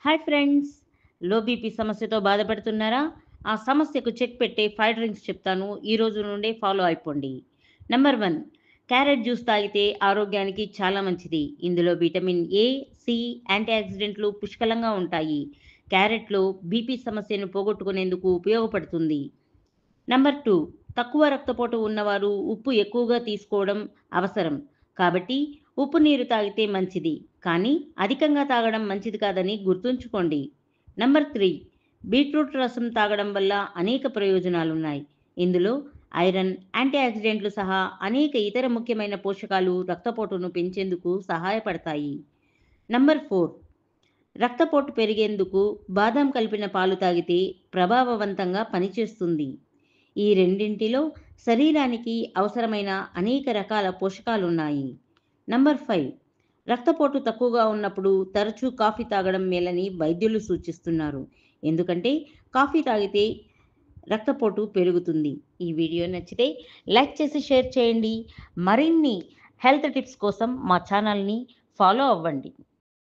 Hi friends, low BP సమస్యతో బాధపడుతున్నారా? ఆ సమస్యకు చెక్ పెట్టే 5 డ్రింక్స్ చెప్తాను. ఈ రోజు నుండే ఫాలో అయిపోండి. నంబర్ 1, క్యారెట్ జ్యూస్ తాగితే ఆరోగ్యానికి చాలా మంచిది. ఇందులో విటమిన్ ఏ, సి, యాంటీ ఆక్సిడెంట్లు పుష్కలంగా ఉంటాయి. క్యారెట్‌లో బీపీ సమస్యను పోగొట్టుకునేందుకు ఉపయోగపడుతుంది. నంబర్ 2, తక్కువ రక్తపోటు ఉన్నవారు ఉప్పు ఎక్కువగా తీసుకోవడం అవసరం. కాబట్టి ఉప్పు నీరు తాగితే మంచిది. కానీ అధికంగా తాగడం మంచిది కాదని గుర్తుంచుకోండి. నంబర్ 3, బీట్రూట్ రసం తాగడం వల్ల అనేక ప్రయోజనాలున్నాయి. ఇందులో ఐరన్, యాంటీ ఆక్సిడెంట్లు సహా అనేక ఇతర ముఖ్యమైన పోషకాలు రక్తపోటును పెంచేందుకు సహాయపడతాయి. నంబర్ 4, రక్తపోటు పెరిగేందుకు బాదం కలిపిన పాలు తాగితే ప్రభావవంతంగా పనిచేస్తుంది. ఈ రెండింటిలో శరీరానికి అవసరమైన అనేక రకాల పోషకాలున్నాయి. నంబర్ 5, రక్తపోటు తక్కువగా ఉన్నప్పుడు తరచూ కాఫీ తాగడం మేలని వైద్యులు సూచిస్తున్నారు. ఎందుకంటే కాఫీ తాగితే రక్తపోటు పెరుగుతుంది. ఈ వీడియో నచ్చితే లైక్ చేసి షేర్ చేయండి. మరిన్ని హెల్త్ టిప్స్ కోసం మా ఛానల్ని ఫాలో అవ్వండి.